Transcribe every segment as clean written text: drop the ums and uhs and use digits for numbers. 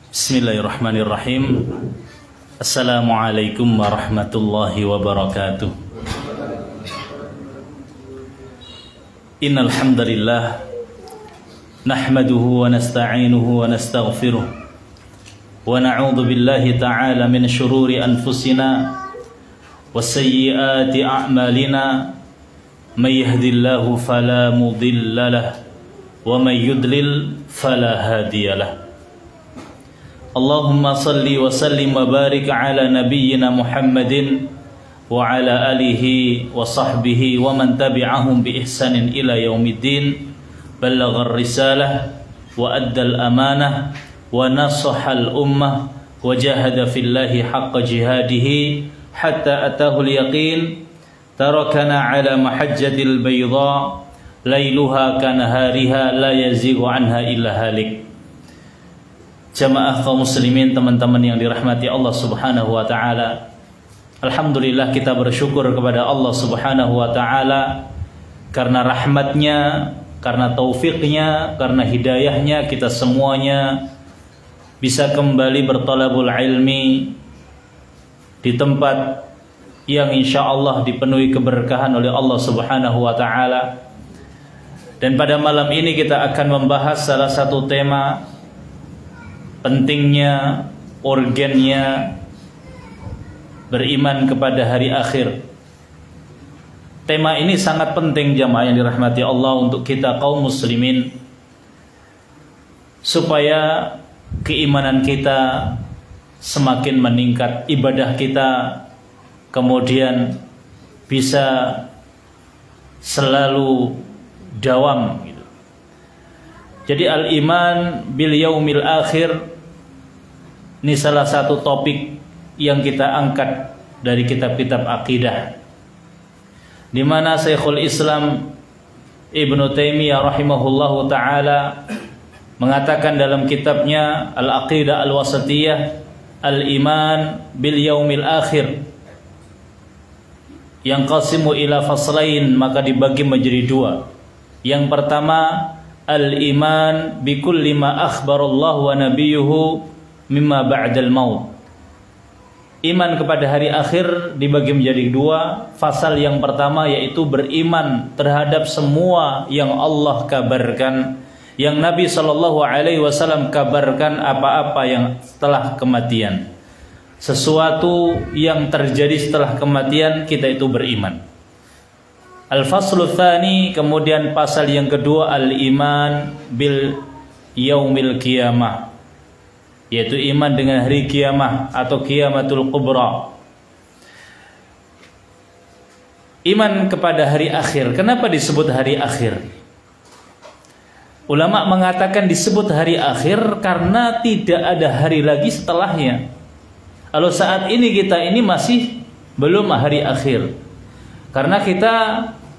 Bismillahirrahmanirrahim. Assalamualaikum warahmatullahi wabarakatuh. Innal hamdalillah nahmaduhu wa nasta'inuhu wa nastaghfiruh wa na'udzu billahi ta'ala min shururi anfusina wa sayyiati a'malina may yahdihillahu fala mudilla lahu wa may yudlil fala hadiya lahu. Allahumma salli wa sallim wa barik ala nabiyyina Muhammadin wa ala alihi wa sahbihi wa man tabi'ahum bi ihsanin ila yaumiddin. Ballaghar risalah wa addal amanah wa nasahal ummah wa jahada fillahi haqqa jihadihi hatta atahul yaqin. Tarakana ala mahajjatil bayda lailuha kanahariha la yazighu anha illa halik. Jamaah kaum muslimin, teman-teman yang dirahmati Allah Subhanahu wa taala. Alhamdulillah, kita bersyukur kepada Allah Subhanahu wa taala karena rahmatnya, karena taufiknya, karena hidayahnya kita semuanya bisa kembali berthalabul ilmi di tempat yang insyaallah dipenuhi keberkahan oleh Allah Subhanahu wa taala. Dan pada malam ini kita akan membahas salah satu tema pentingnya, urgennya beriman kepada hari akhir. Tema ini sangat penting jamaah yang dirahmati Allah untuk kita kaum muslimin, supaya keimanan kita semakin meningkat, ibadah kita kemudian bisa selalu dawam gitu. Jadi al-iman bil yaumil akhir ini salah satu topik yang kita angkat dari kitab-kitab akidah, di mana Syekhul Islam Ibnu Taimiyah rahimahullahu taala mengatakan dalam kitabnya Al-Aqidah Al-Wasatiyah, al-iman bil yaumil akhir yang qasimu ila faslain, maka dibagi menjadi dua. Yang pertama, al-iman bi kulli ma akhbarallahu wa nabiyyuhu mimma ba'dal maut. Iman kepada hari akhir dibagi menjadi dua. Fasal yang pertama yaitu beriman terhadap semua yang Allah kabarkan, yang Nabi SAW kabarkan, apa-apa yang setelah kematian. Sesuatu yang terjadi setelah kematian, kita itu beriman. Al-faslu tsani, kemudian pasal yang kedua, al-iman bil yaumil qiyamah, yaitu iman dengan hari kiamah atau qiyamatul kubra. Iman kepada hari akhir. Kenapa disebut hari akhir? Ulama mengatakan disebut hari akhir karena tidak ada hari lagi setelahnya. Kalau saat ini kita ini masih belum hari akhir, karena kita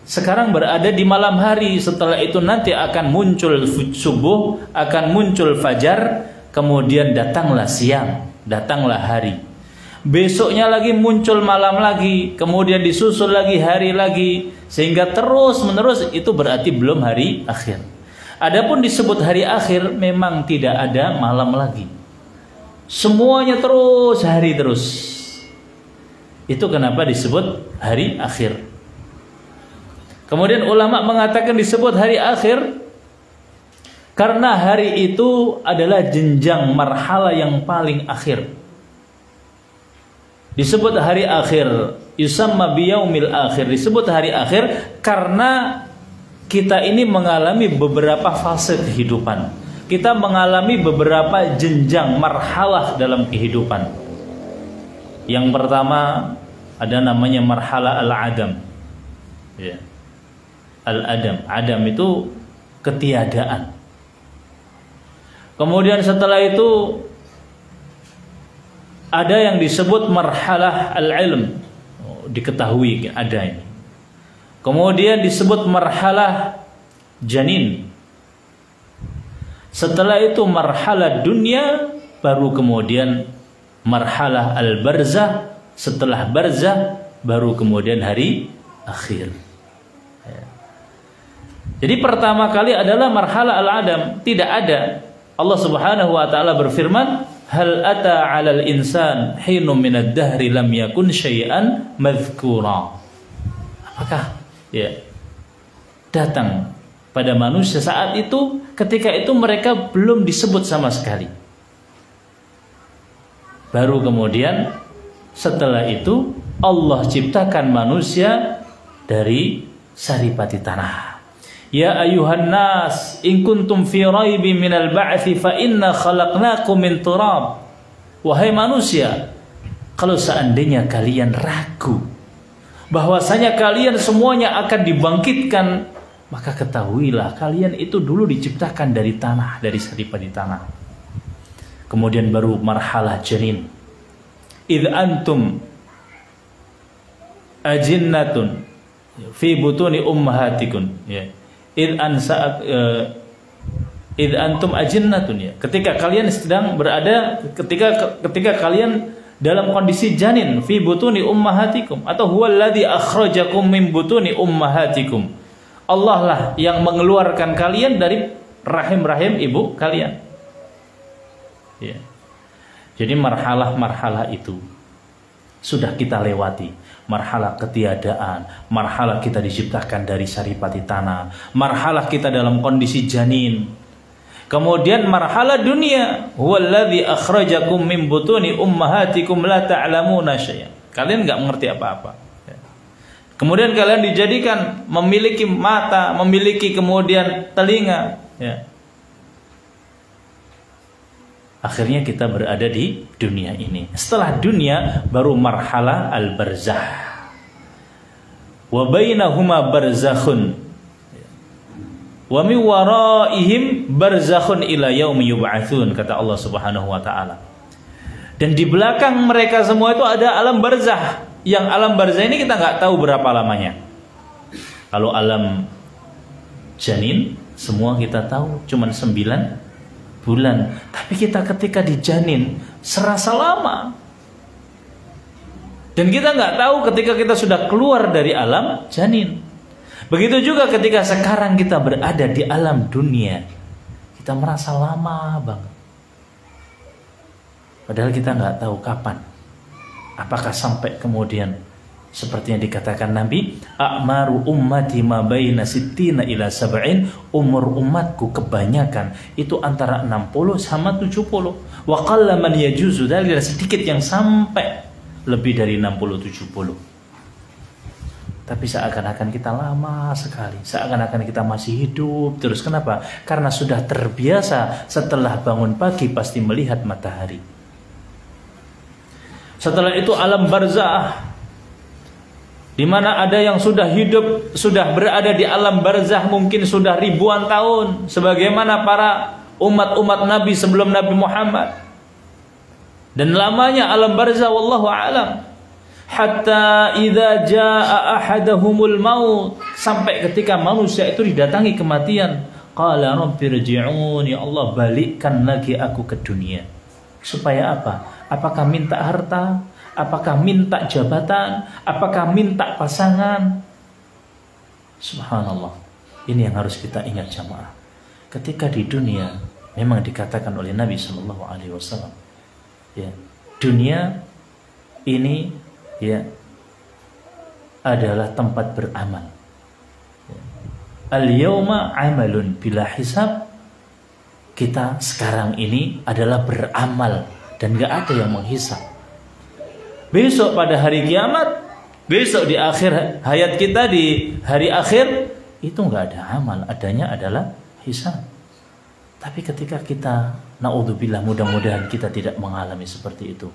sekarang berada di malam hari. Setelah itu nanti akan muncul subuh, akan muncul fajar, kemudian datanglah siang, datanglah hari. Besoknya lagi muncul malam lagi, kemudian disusul lagi hari lagi, sehingga terus menerus. Itu berarti belum hari akhir. Adapun disebut hari akhir, memang tidak ada malam lagi, semuanya terus hari terus. Itu kenapa disebut hari akhir. Kemudian ulama mengatakan disebut hari akhir karena hari itu adalah jenjang marhala yang paling akhir. Disebut hari akhir, yusamma biyaumil akhir. Disebut hari akhir karena kita ini mengalami beberapa fase kehidupan. Kita mengalami beberapa jenjang marhalah dalam kehidupan. Yang pertama ada namanya marhalah al-adam. Ya. Al-adam. Adam itu ketiadaan. Kemudian setelah itu ada yang disebut marhalah al-ilm. Diketahui ada ini. Kemudian disebut marhalah janin. Setelah itu marhalah dunia, baru kemudian marhalah al-barzah. Setelah barzah baru kemudian hari akhir. Jadi pertama kali adalah marhalah al-adam, tidak ada. Allah Subhanahu wa taala berfirman, hal ata 'alal insan hinum minad dahri lam yakun syai'an madhkura. Apakah datang pada manusia saat itu, ketika itu mereka belum disebut sama sekali. Baru kemudian setelah itu Allah ciptakan manusia dari saripati tanah. Ya ayuhan nas, in kuntum fi raibin minal ba'thi fa inna khalaqnakum min turab. Wahai manusia, kalau seandainya kalian ragu bahwasanya kalian semuanya akan dibangkitkan, maka ketahuilah kalian itu dulu diciptakan dari tanah, dari saripati tanah. Kemudian baru marhalah janin. Idh antum ajinnatun fi butuni ummahatikum, ya. Idh antum ajinnatun, ya. Ketika kalian sedang berada, ketika kalian dalam kondisi janin, fi butuni ummahatikum, atau huwallazi akhrajakum min butuni ummahatikum. Allah lah yang mengeluarkan kalian dari rahim-rahim ibu kalian. Ya. Jadi marhalah-marhalah itu sudah kita lewati. Marhalah ketiadaan, marhalah kita diciptakan dari saripati tanah, marhalah kita dalam kondisi janin. Kemudian marhalah dunia, huwallazi akhrajakum min butuni ummahatikum la ta'lamuna syai'an. Kalian enggak mengerti apa-apa. Kemudian kalian dijadikan memiliki mata, memiliki kemudian telinga, ya. Akhirnya kita berada di dunia ini. Setelah dunia baru marhalah al-barzakh. Wa bainahuma barzakhun. Wa min waraihim barzakhun ila yaumi yub'atsun, kata Allah Subhanahu wa taala. Dan di belakang mereka semua itu ada alam barzakh. Yang alam barzakh ini kita nggak tahu berapa lamanya. Kalau alam janin semua kita tahu cuman 9 bulan, tapi kita ketika dijanin serasa lama, dan kita nggak tahu ketika kita sudah keluar dari alam janin. Begitu juga ketika sekarang kita berada di alam dunia, kita merasa lama banget, padahal kita nggak tahu kapan. Apakah sampai kemudian seperti yang dikatakan Nabi, a'maru ummati ma baina sittina ila sab'in, umur umatku kebanyakan itu antara 60 sama 70. Wa qalla man yajuzu, dan sedikit yang sampai lebih dari 60 70. Tapi seakan-akan kita lama sekali, seakan-akan kita masih hidup terus. Kenapa? Karena sudah terbiasa setelah bangun pagi pasti melihat matahari. Setelah itu alam barzakh, di mana ada yang sudah hidup, sudah berada di alam barzakh mungkin sudah ribuan tahun, sebagaimana para umat-umat Nabi sebelum Nabi Muhammad. Dan lamanya alam barzakh wallahu a'lam. Hatta idza jaa ahadahumul maut, sampai ketika manusia itu didatangi kematian, qala rabbirji'un, ya Allah balikkan lagi aku ke dunia. Supaya apa? Apakah minta harta? Apakah minta jabatan? Apakah minta pasangan? Subhanallah. Ini yang harus kita ingat jamaah. Ketika di dunia memang dikatakan oleh Nabi SAW, ya, dunia ini ya adalah tempat beramal. Al-yawma amalun bila hisab. Kita sekarang ini adalah beramal dan gak ada yang menghisab. Besok pada hari kiamat, besok di akhir hayat kita, di hari akhir, itu nggak ada amal, adanya adalah hisab. Tapi ketika kita, na'udzubillah, mudah-mudahan kita tidak mengalami seperti itu.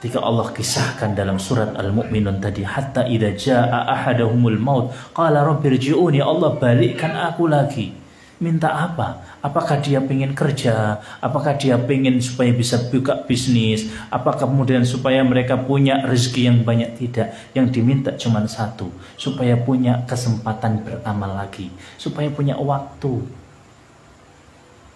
Ketika Allah kisahkan dalam surat Al-Mu'minun tadi, hatta idza jaa ahadahumul maut qala rabbirji'un, ya Allah balikkan aku lagi. Minta apa? Apakah dia pengen kerja? Apakah dia pengen supaya bisa buka bisnis? Apakah kemudian supaya mereka punya rezeki yang banyak? Tidak. Yang diminta cuma satu, supaya punya kesempatan beramal lagi, supaya punya waktu.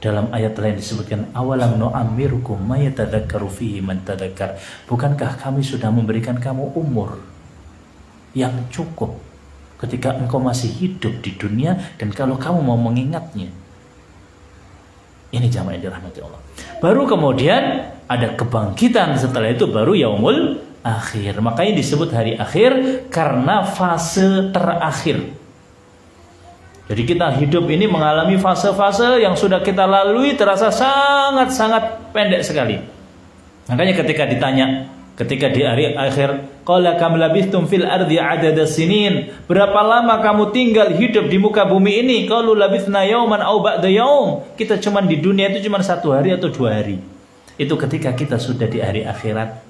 Dalam ayat lain disebutkan, awalam nu'ammirkum may yatadzakkaru fihi man tadzakkar. Bukankah kami sudah memberikan kamu umur yang cukup ketika engkau masih hidup di dunia, dan kalau kamu mau mengingatnya. Ini jamaah yang dirahmati Allah. Baru kemudian ada kebangkitan, setelah itu baru yaumul akhir. Makanya disebut hari akhir karena fase terakhir. Jadi kita hidup ini mengalami fase-fase yang sudah kita lalui terasa sangat-sangat pendek sekali. Makanya ketika ditanya, ketika di hari akhir, qala kam labithtum fil ardi adada sinin, berapa lama kamu tinggal hidup di muka bumi ini? Qalu labithna yauman aw ba'da yaum. Kita cuman di dunia itu cuman 1 hari atau 2 hari. Itu ketika kita sudah di hari akhirat.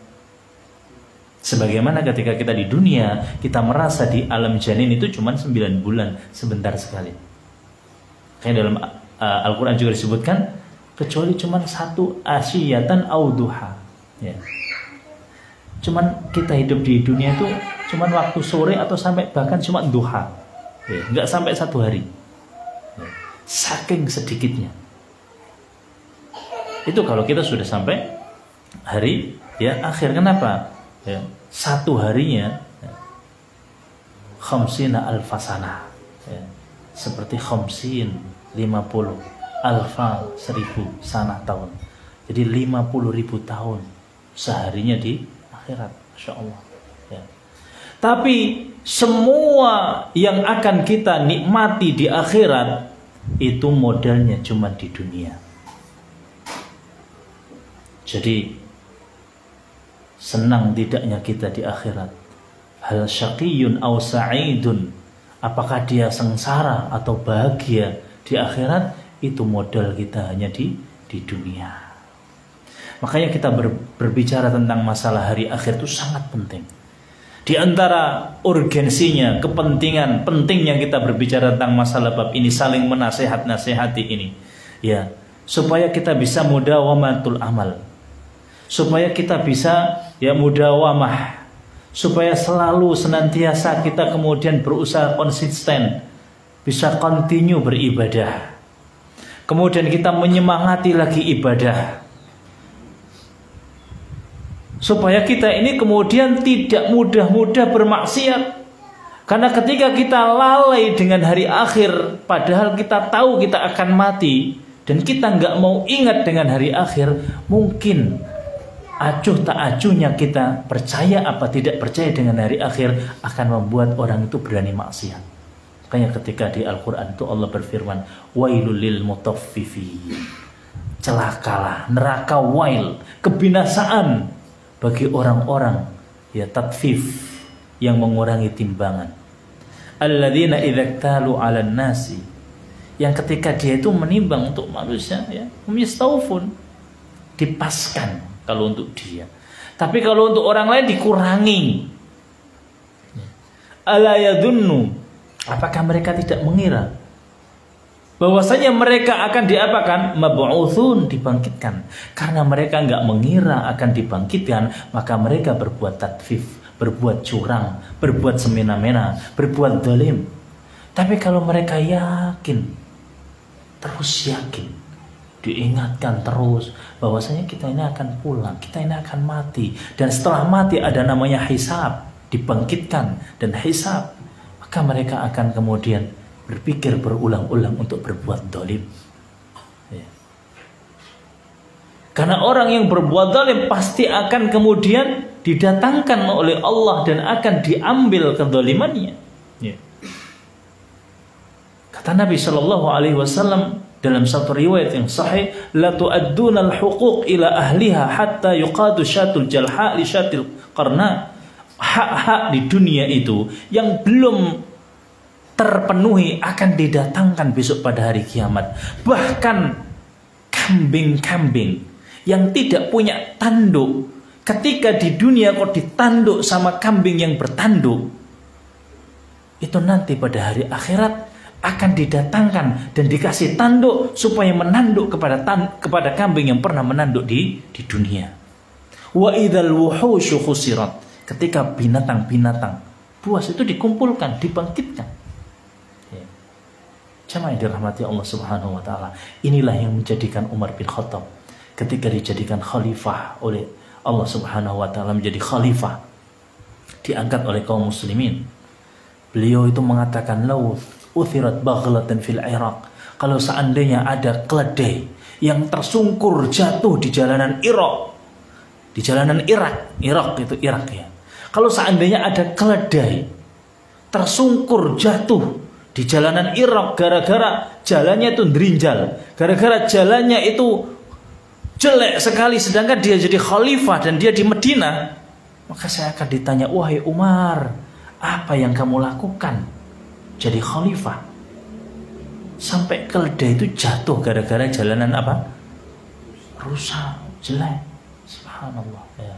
Sebagaimana ketika kita di dunia, kita merasa di alam janin itu cuma 9 bulan, sebentar sekali. Kayak dalam Al-Quran juga disebutkan, kecuali cuma 1 asyiyatan auduha. Ya. Cuman kita hidup di dunia itu cuma waktu sore atau sampai bahkan cuma duha. Ya. Nggak sampai 1 hari. Ya. Saking sedikitnya. Itu kalau kita sudah sampai hari ya akhir. Kenapa? Ya, 1 harinya ya, khamsina alfasana ya, seperti khamsin 50 alfa 1000 sanah tahun. Jadi 50.000 tahun seharinya di akhirat. Masya Allah ya. Tapi semua yang akan kita nikmati di akhirat itu modalnya cuma di dunia. Jadi senang tidaknya kita di akhirat, hal syaqiyun aw sa'idun, apakah dia sengsara atau bahagia di akhirat, itu modal kita hanya di dunia. Makanya kita berbicara tentang masalah hari akhir itu sangat penting. Di antara urgensinya, kepentingan pentingnya kita berbicara tentang masalah bab ini, saling menasehat-nasehati ini ya, supaya kita bisa mudawamatul amal, supaya kita bisa ya mudawamah, supaya selalu senantiasa kita kemudian berusaha konsisten, bisa continue beribadah, kemudian kita menyemangati lagi ibadah, supaya kita ini kemudian tidak mudah-mudah bermaksiat. Karena ketika kita lalai dengan hari akhir, padahal kita tahu kita akan mati, dan kita nggak mau ingat dengan hari akhir, mungkin acuh tak acuhnya kita percaya apa tidak percaya dengan hari akhir akan membuat orang itu berani maksiat. Makanya ketika di Al-Quran itu Allah berfirman, wailul lil mutaffifin, celakalah, neraka wail, kebinasaan bagi orang-orang ya tatfif, yang mengurangi timbangan. Alladzina idza talu 'alan nasi, yang ketika dia itu menimbang untuk manusia ya, yastawfun, dipaskan kalau untuk dia. Tapi kalau untuk orang lain dikurangi. Ala yadunnu, apakah mereka tidak mengira bahwasanya mereka akan diapakan? Mab'utsun, dibangkitkan. Karena mereka enggak mengira akan dibangkitkan, maka mereka berbuat tatfif, berbuat curang, berbuat semena-mena, berbuat zalim. Tapi kalau mereka yakin, terus yakin, diingatkan terus bahwasanya kita ini akan pulang, kita ini akan mati, dan setelah mati ada namanya hisab, dibangkitkan dan hisab, maka mereka akan kemudian berpikir berulang-ulang untuk berbuat zalim. Ya. Karena orang yang berbuat zalim pasti akan kemudian didatangkan oleh Allah dan akan diambil kezalimannya. Ya. Kata Nabi Shallallahu Alaihi Wasallam dalam satu riwayat yang sahih, la tu'adduna al-huquq ila ahliha hatta yuqadu syatul jalha li syatil qarna. Hak-hak di dunia itu yang belum terpenuhi akan didatangkan besok pada hari kiamat. Bahkan kambing-kambing yang tidak punya tanduk, ketika di dunia kok ditanduk sama kambing yang bertanduk, itu nanti pada hari akhirat akan didatangkan dan dikasih tanduk supaya menanduk kepada kambing yang pernah menanduk di dunia. Wa idzal wuhusyu khusirat, ketika binatang-binatang buas itu dikumpulkan, dibangkitkan. Ya. Jamaah yang dirahmati Allah Subhanahu wa taala, inilah yang menjadikan Umar bin Khattab ketika dijadikan khalifah oleh Allah Subhanahu wa taala, menjadi khalifah, diangkat oleh kaum muslimin. Beliau itu mengatakan, law uthirat baghlatan fil Iraq, kalau seandainya ada keledai yang tersungkur jatuh di jalanan Irak. Di jalanan Irak itu Irak ya. Kalau seandainya ada keledai tersungkur jatuh di jalanan Irak gara-gara jalannya itu ndrinjal, gara-gara jalannya itu jelek sekali, sedangkan dia jadi khalifah dan dia di Medina, maka saya akan ditanya, wahai Umar, apa yang kamu lakukan jadi khalifah sampai keledai itu jatuh gara-gara jalanan apa? Rusak, jelek. Subhanallah ya.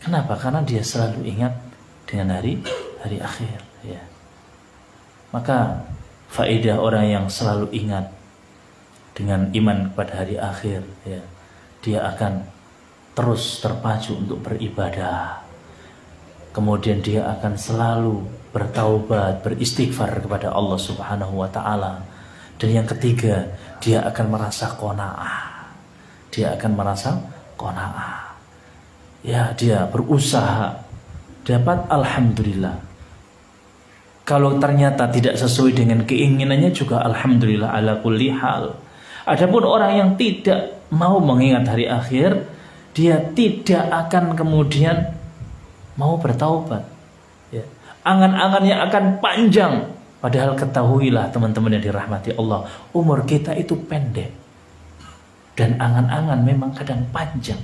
Kenapa? Karena dia selalu ingat dengan hari akhir ya. Maka faedah orang yang selalu ingat dengan iman kepada hari akhir ya, dia akan terus terpacu untuk beribadah. Kemudian dia akan selalu bertaubat, beristighfar kepada Allah Subhanahu wa taala. Dan yang ketiga, dia akan merasa qanaah. Dia akan merasa qanaah. Ya, dia berusaha dapat alhamdulillah. Kalau ternyata tidak sesuai dengan keinginannya juga alhamdulillah ala kulli hal. Adapun orang yang tidak mau mengingat hari akhir, dia tidak akan kemudian mau bertaubat ya. Angan-angannya akan panjang. Padahal ketahuilah teman-teman yang dirahmati Allah, umur kita itu pendek. Dan angan-angan memang kadang panjang.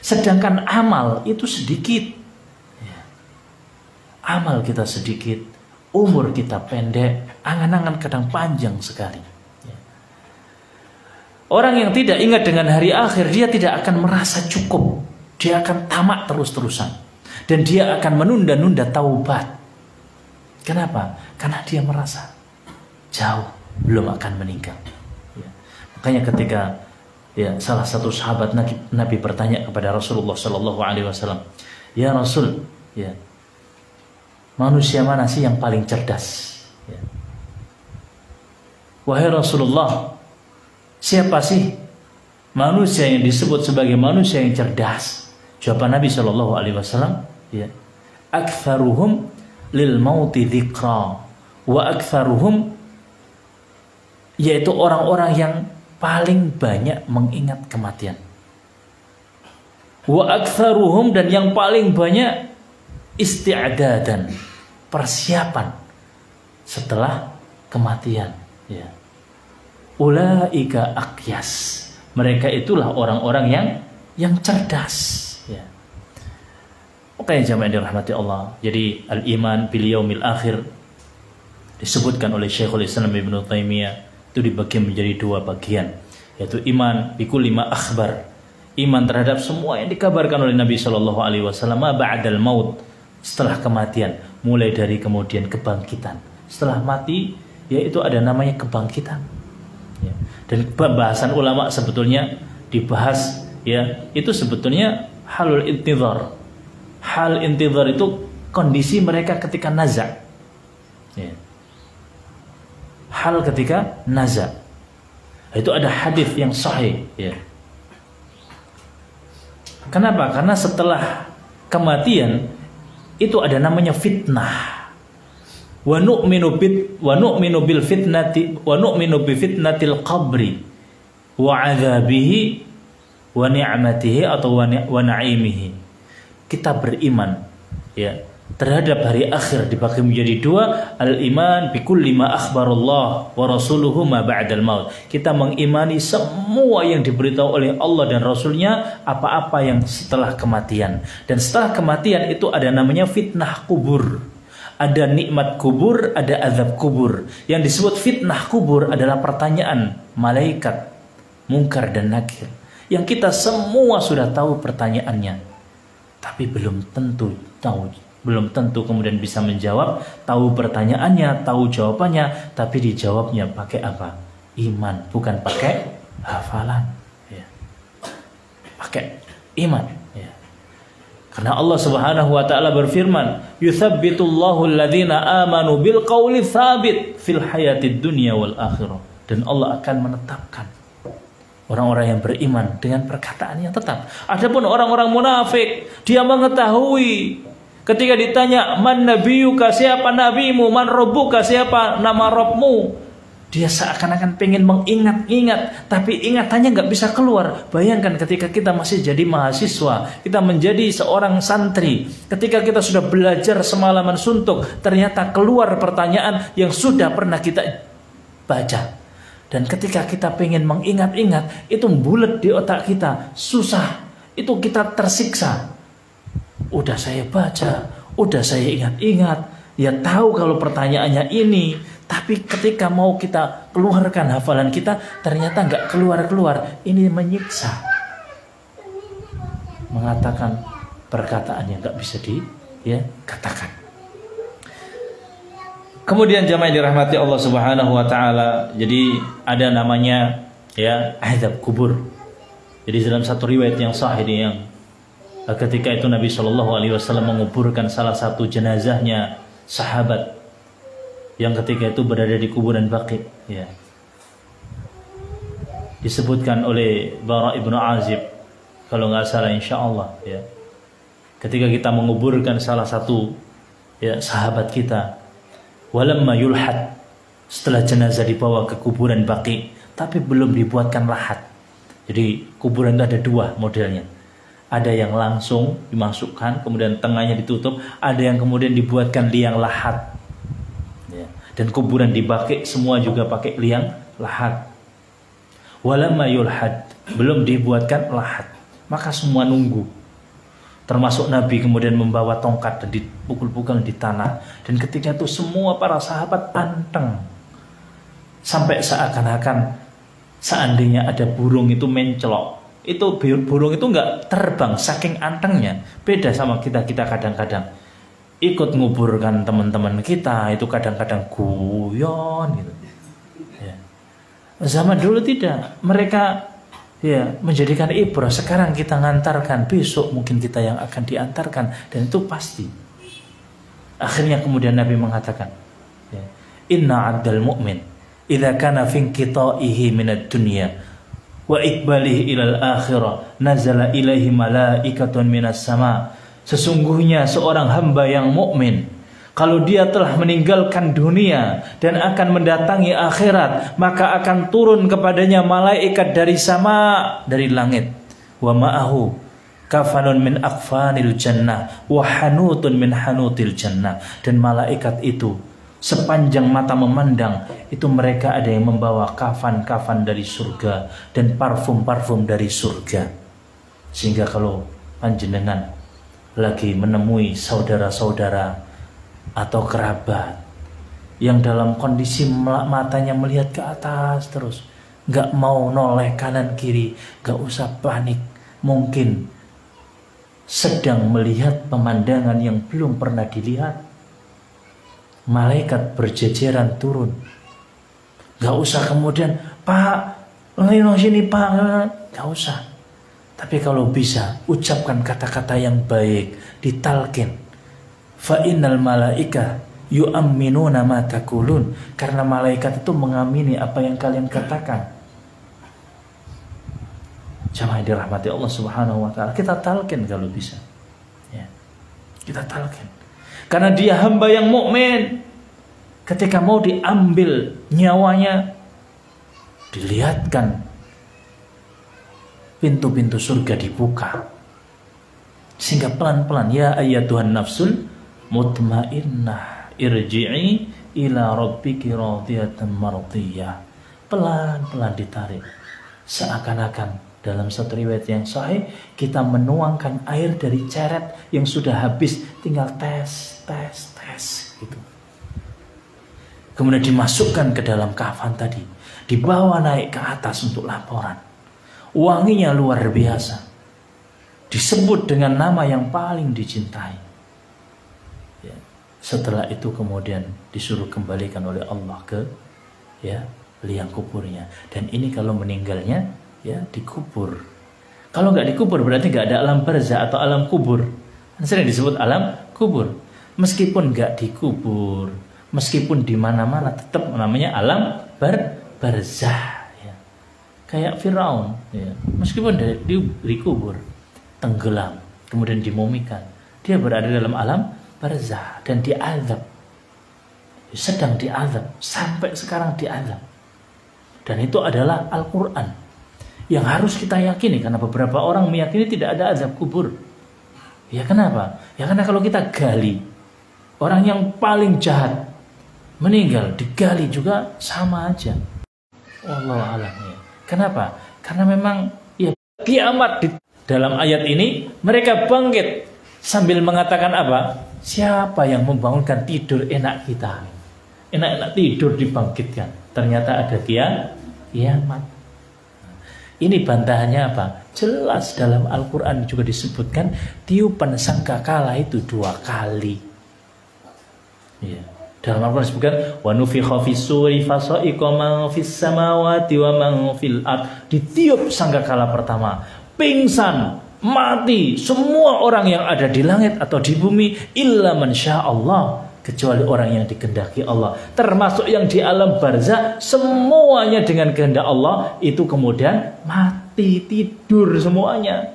Sedangkan amal itu sedikit ya. Amal kita sedikit, umur kita pendek, angan-angan kadang panjang sekali ya. Orang yang tidak ingat dengan hari akhir, dia tidak akan merasa cukup. Dia akan tamak terus-terusan. Dan dia akan menunda-nunda taubat. Kenapa? Karena dia merasa jauh belum akan meninggal ya. Makanya ketika ya, salah satu sahabat Nabi bertanya kepada Rasulullah SAW, ya Rasul ya, manusia mana sih yang paling cerdas ya. Wahai Rasulullah, siapa sih manusia yang disebut sebagai manusia yang cerdas? Jawaban Nabi SAW ya, aktsaruhum lil mauti dzikra wa aktsaruhum, yaitu orang-orang yang paling banyak mengingat kematian. Wa aktsaruhum, dan yang paling banyak isti'dadan, persiapan setelah kematian ya. Ulaika aqyas, mereka itulah orang-orang yang cerdas ya. Makanya jamaah yang dirahmati Allah, jadi al-iman bil yaumil akhir disebutkan oleh Syekhul Islam Ibnu Taimiyah itu dibagi menjadi dua bagian, yaitu iman bikulli ma akhbar, iman terhadap semua yang dikabarkan oleh Nabi SAW ba'dal maut, setelah kematian, mulai dari kemudian kebangkitan setelah mati, yaitu ada namanya kebangkitan ya. Dan pembahasan ulama sebetulnya dibahas ya, itu sebetulnya halul intizar. Hal intizar itu kondisi mereka ketika naza ya. Hal ketika naza itu ada hadis yang sahih ya. Kenapa? Karena setelah kematian itu ada namanya fitnah. Wa nu'minu bil fitnati wa nu'minu bi fitnatil qabri wa 'adzabihi wa ni'matihi atau wa na'imihi. Kita beriman ya terhadap hari akhir dibagi menjadi dua, al-iman bikulli ma akhbarallah wa rasuluhu ma ba'dal maut. Kita mengimani semua yang diberitahu oleh Allah dan Rasulnya, apa-apa yang setelah kematian. Dan setelah kematian itu ada namanya fitnah kubur, ada nikmat kubur, ada azab kubur. Yang disebut fitnah kubur adalah pertanyaan malaikat Munkar dan Nakir, yang kita semua sudah tahu pertanyaannya, tapi belum tentu kemudian bisa menjawab. Tahu pertanyaannya, tahu jawabannya, tapi dijawabnya pakai apa? Iman, bukan pakai hafalan ya. Pakai iman ya. Karena Allah Subhanahu wa taala berfirman, "Yutsabbitullahu alladhina amanu bil qawli tsabit fil hayatid dunya wal akhirah." Dan Allah akan menetapkan orang-orang yang beriman dengan perkataan yang tetap. Adapun orang-orang munafik, dia mengetahui ketika ditanya man nabiyuka, siapa nabimu, man rabbuka, siapa nama Rabbmu, Dia seakan-akan pengen mengingat-ingat, tapi ingatannya nggak bisa keluar. Bayangkan ketika kita masih jadi mahasiswa, kita menjadi seorang santri, ketika kita sudah belajar semalaman suntuk, ternyata keluar pertanyaan yang sudah pernah kita baca. Dan ketika kita pengen mengingat-ingat, itu bulet di otak kita, susah, itu kita tersiksa. Udah saya baca, udah saya ingat-ingat, ya tahu kalau pertanyaannya ini, tapi ketika mau kita keluarkan hafalan kita, ternyata nggak keluar-keluar. Ini menyiksa. Mengatakan perkataan yang nggak bisa dikatakan. Kemudian jamaah yang dirahmati Allah Subhanahu wa taala, jadi ada namanya azab kubur. Jadi dalam satu riwayat yang sahih yang ketika itu Nabi Shallallahu alaihi wasallam menguburkan salah satu jenazahnya sahabat yang ketika itu berada di kuburan Baqi, disebutkan oleh Bara ibnu Azib kalau nggak salah insyaallah, ketika kita menguburkan salah satu sahabat kita, walamma yulhad, setelah jenazah dibawa ke kuburan Baqi tapi belum dibuatkan lahat. Jadi kuburan itu ada dua modelnya, ada yang langsung dimasukkan kemudian tengahnya ditutup, ada yang kemudian dibuatkan liang lahat. Dan kuburan di Baqi semua juga pakai liang lahat. Walamma yulhad, belum dibuatkan lahat, maka semua nunggu. Termasuk Nabi kemudian membawa tongkat dan dipukul-pukul di tanah. Dan ketika itu semua para sahabat anteng, sampai seakan-akan seandainya ada burung itu mencelok, itu burung itu nggak terbang saking antengnya. Beda sama kita kadang-kadang ikut nguburkan teman-teman kita, itu kadang-kadang guyon gitu. Zaman dulu tidak, mereka menjadikan ibrah. Sekarang kita ngantarkan, besok mungkin kita yang akan diantarkan, dan itu pasti. Akhirnya kemudian Nabi mengatakan, inna abdal mu'min idza kana fi inqita'ihi minad dunya wa iqbalihi ilal akhirah nazala ilaihi malaikatun minas sama. Sesungguhnya seorang hamba yang mukmin, kalau dia telah meninggalkan dunia dan akan mendatangi akhirat, maka akan turun kepadanya malaikat dari sama, dari langit. Wa ma'ahu kafanun min akfanil jannah wa hanutun min hanutil jannah. Dan malaikat itu sepanjang mata memandang, itu mereka ada yang membawa kafan-kafan dari surga dan parfum-parfum dari surga. Sehingga kalau panjenengan lagi menemui saudara-saudara atau kerabat yang dalam kondisi matanya melihat ke atas terus, nggak mau noleh kanan kiri, nggak usah panik. Mungkin sedang melihat pemandangan yang belum pernah dilihat. Malaikat berjejeran turun. Nggak usah kemudian, Pak, lino sini Pak, nggak usah. Tapi kalau bisa, ucapkan kata-kata yang baik, ditalkin. Fa innal malaika yu'amminuna ma taqulun, karena malaikat itu mengamini apa yang kalian katakan. Jamaah dirahmati Allah Subhanahu wa taala, kita talkin kalau bisa. Kita talkin. Karena dia hamba yang mukmin. Ketika mau diambil nyawanya, dilihatkan pintu-pintu surga dibuka, sehingga pelan-pelan, ya ayyatuhan nafsul mutmainnah irji'i ila rabbiki radiyatan mardiyah. Pelan-pelan ditarik, seakan-akan dalam satu riwayat yang sahih kita menuangkan air dari ceret yang sudah habis, tinggal tes gitu. Kemudian dimasukkan ke dalam kafan tadi, dibawa naik ke atas untuk laporan. Wanginya luar biasa, disebut dengan nama yang paling dicintai. Setelah itu kemudian disuruh kembalikan oleh Allah ke liang kuburnya. Dan ini kalau meninggalnya dikubur. Kalau nggak dikubur berarti nggak ada alam barzah atau alam kubur. Sering disebut alam kubur. Meskipun nggak dikubur, meskipun di mana-mana, tetap namanya alam barzah. Kayak Firaun, meskipun dikubur, tenggelam, kemudian dimumikan, dia berada dalam alam barzah dan diazab, sedang diazab, sampai sekarang diazab. Dan itu adalah Al-Quran yang harus kita yakini, karena beberapa orang meyakini tidak ada azab kubur. Ya kenapa? Ya karena kalau kita gali, orang yang paling jahat meninggal digali juga sama aja. Wallahu a'lam ya. Kenapa? Karena memang ya kiamat di dalam ayat ini mereka bangkit sambil mengatakan apa? Siapa yang membangunkan tidur enak kita? Enak-enak tidur dibangkitkan. Ternyata ada kiamat. Ini bantahannya apa? Jelas dalam Al-Quran juga disebutkan tiupan sangkakala itu 2 kali. Ya. Dalam Al-Quran disebutkan wa nufikha fis-suri fasa'iqa man fis samawati wa man fil ard. Ditiup sangkakala pertama, pingsan, mati semua orang yang ada di langit atau di bumi illa man syaa Allah, kecuali orang yang dikehendaki Allah, termasuk yang di alam barzah, semuanya dengan kehendak Allah itu kemudian mati, tidur semuanya.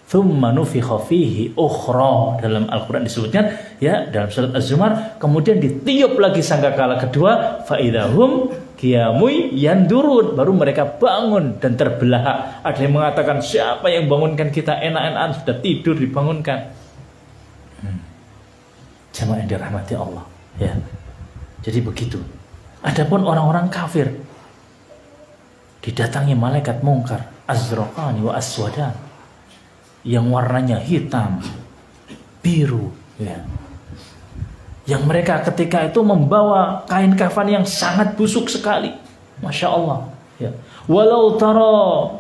Tsumma nufikha fihi ukhra, dalam Al-Quran disebutkan ya dalam surat Az-Zumar, kemudian ditiup lagi sangkakala kedua, fa idahum qiyamun yandurun, baru mereka bangun dan terbelahak. Ada yang mengatakan siapa yang bangunkan kita, enak-enakan sudah tidur dibangunkan. Jamaah yang dirahmati Allah ya. Jadi begitu. Adapun orang-orang kafir didatangi malaikat mungkar, azraqani wa aswadan, yang warnanya hitam, biru ya. Yang mereka ketika itu membawa kain kafan yang sangat busuk sekali. Masya Allah ya. Walau tara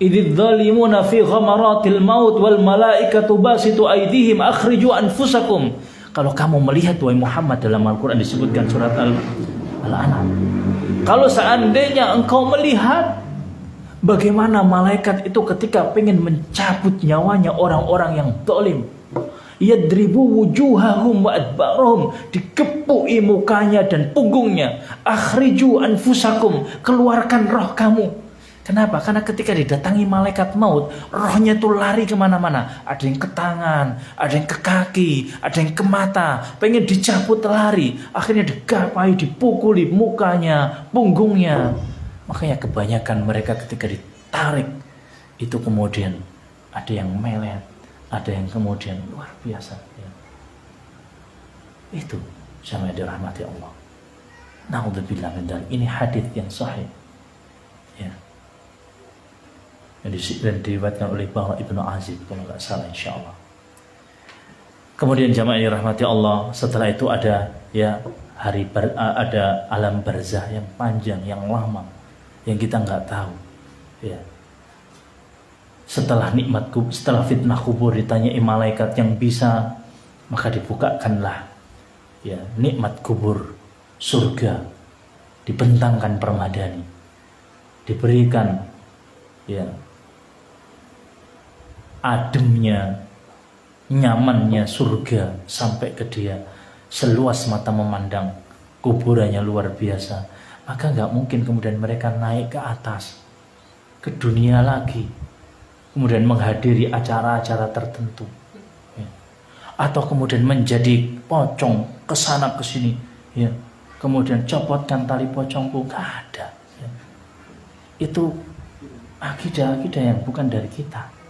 idz zalimuna fi ghamaratil maut wal malaikatu basitu aydihim akhriju anfusakum. Kalau kamu melihat wahai Muhammad, dalam Al-Quran disebutkan surat Al-An'am, kalau seandainya engkau melihat bagaimana malaikat itu ketika pengen mencabut nyawanya orang-orang yang zalim, yadribu wujuhahum wa adbarahum, dikepuki mukanya dan punggungnya, akhriju anfusakum, keluarkan roh kamu. Kenapa? Karena ketika didatangi malaikat maut, rohnya itu lari kemana-mana. Ada yang ke tangan, ada yang ke kaki, ada yang ke mata, pengen dicabut lari, akhirnya digapai, dipukuli mukanya, punggungnya. Makanya kebanyakan mereka ketika ditarik itu kemudian ada yang melet, ada yang kemudian luar biasa ya. Itu sama dirahmati Allah. Na'udzubillah min dzalik. Ini hadis yang sahih ya, yang diriwayatkan oleh Bara Ibnu Azib kalau nggak salah, insyaallah. Kemudian jamaah yang dirahmati Allah, setelah itu ada ya ada alam barzah yang panjang, yang lama, yang kita nggak tahu ya. Setelah setelah fitnah kubur ditanyai malaikat yang bisa, maka dibukakanlah ya nikmat kubur, surga dibentangkan permadani, diberikan ya ademnya, nyamannya surga sampai ke dia, seluas mata memandang, kuburannya luar biasa. Maka nggak mungkin kemudian mereka naik ke atas, ke dunia lagi, kemudian menghadiri acara-acara tertentu ya. Atau kemudian menjadi pocong ke sana ke sini ya, kemudian copotkan tali pocongku, nggak ada ya. Itu akidah-akidah yang bukan dari kita.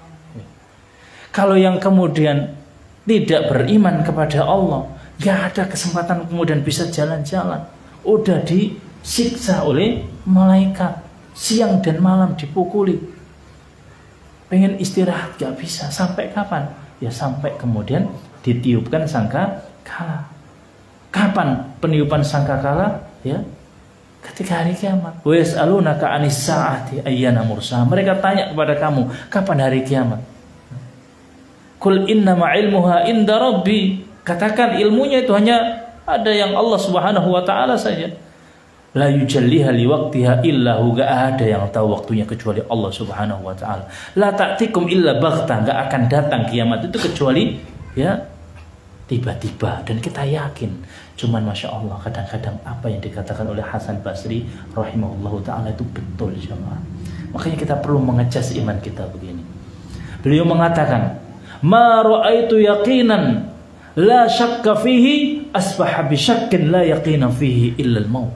Kalau yang kemudian tidak beriman kepada Allah, gak ada kesempatan kemudian bisa jalan-jalan. Udah disiksa oleh malaikat, siang dan malam dipukuli. Pengen istirahat gak bisa. Sampai kapan? Ya sampai kemudian ditiupkan sangkakala. Kapan peniupan sangkakala? Ya, ketika hari kiamat. Wa yas'alunaka 'anis sa'ati ayyana mursaha. Mereka tanya kepada kamu, kapan hari kiamat? Qul innama ilmuha inda rabbi. Katakan ilmunya itu hanya ada yang Allah Subhanahu wa taala saja. La yujalliha liwaqtiha illa hu, gak ada yang tahu waktunya kecuali Allah Subhanahu wa taala. La ta'tikum illa baghtah, gak akan datang kiamat itu kecuali ya tiba-tiba. Dan kita yakin, cuman Masya Allah kadang-kadang apa yang dikatakan oleh Hasan Basri rahimahullahu ta'ala itu betul jemaah. Makanya kita perlu mengecas iman kita begini. Beliau mengatakan, ma ra'aitu yaqinan la syakka fihi asbaha bi syakkin la yaqina fihi illa al-maut.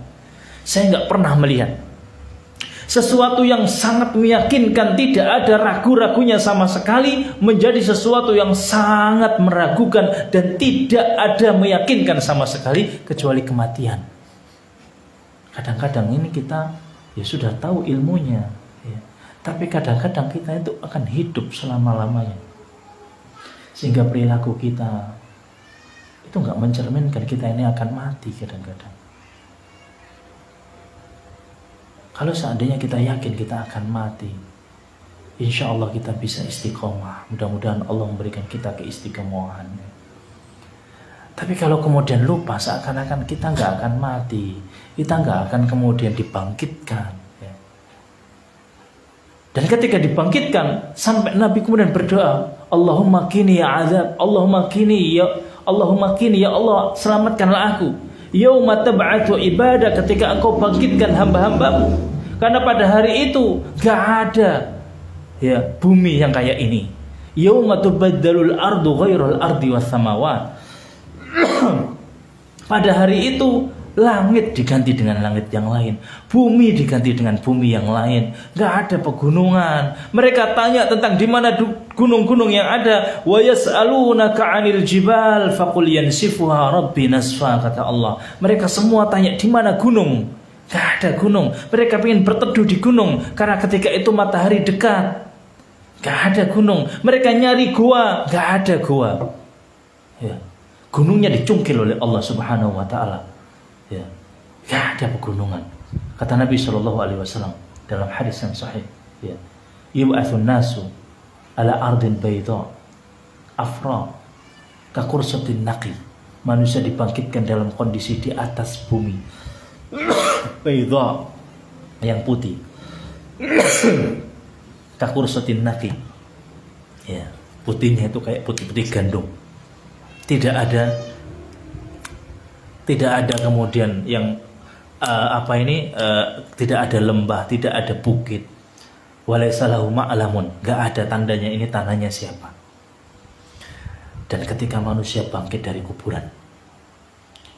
Saya nggak pernah melihat Sesuatu yang sangat meyakinkan, tidak ada ragu-ragunya sama sekali, menjadi sesuatu yang sangat meragukan dan tidak ada meyakinkan sama sekali kecuali kematian. Kadang-kadang ini kita ya sudah tahu ilmunya, ya. Tapi kadang-kadang kita itu akan hidup selama-lamanya, sehingga perilaku kita itu nggak mencerminkan kita ini akan mati kadang-kadang. Kalau seandainya kita yakin kita akan mati, insya Allah kita bisa istiqomah. Mudah-mudahan Allah memberikan kita keistiqomahan. Tapi kalau kemudian lupa seakan-akan kita nggak akan mati, kita nggak akan kemudian dibangkitkan. Dan ketika dibangkitkan, sampai Nabi kemudian berdoa, Allahumma kini ya azab, Allahumma kini ya Allah, selamatkanlah aku. Yauma tab'atu ibadah, ketika engkau bangkitkan hamba-hambamu. Karena pada hari itu gak ada ya bumi yang kayak ini. Yauma tubaddalul ardu ghairul ardi was samawat. Pada hari itu langit diganti dengan langit yang lain, bumi diganti dengan bumi yang lain. Gak ada pegunungan. Mereka tanya tentang di mana gunung-gunung yang ada. Wa yas'alunaka 'anil jibal faqul yansifuha rabbi nasfa, kata Allah. Mereka semua tanya di mana gunung. Gak ada gunung. Mereka ingin berteduh di gunung karena ketika itu matahari dekat. Gak ada gunung. Mereka nyari gua, gak ada gua. Ya. Gunungnya dicungkil oleh Allah Subhanahu wa taala. Ya, gak ada pegunungan. Kata Nabi SAW dalam hadis yang sahih, ya, yub'atsun nasu ala ardin bayda afra ka qursatin naqi. Manusia dibangkitkan dalam kondisi di atas bumi bayda, yang putih, ka qursatin naqi. Ya, putihnya itu kayak putih-putih gandum. Tidak ada kemudian yang tidak ada lembah, tidak ada bukit. Walaysa lahu ma'lamun, enggak ada tandanya ini tanahnya siapa. Dan ketika manusia bangkit dari kuburan,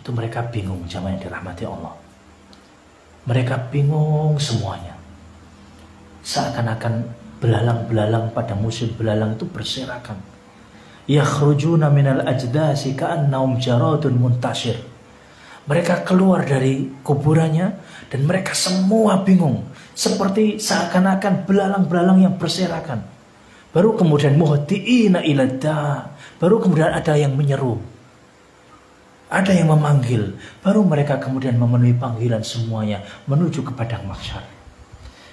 itu mereka bingung, jamaah yang dirahmati Allah. Mereka bingung semuanya. Seakan-akan belalang-belalang pada musim belalang itu berserakan. Yakhrujuna minal ajdasi ka'annahum jaradun muntashir. Mereka keluar dari kuburannya dan mereka semua bingung, seperti seakan-akan belalang-belalang yang berserakan. Baru kemudian muhtiina iladda, baru kemudian ada yang menyeru, ada yang memanggil, baru mereka kemudian memenuhi panggilan semuanya menuju ke padang mahsyar.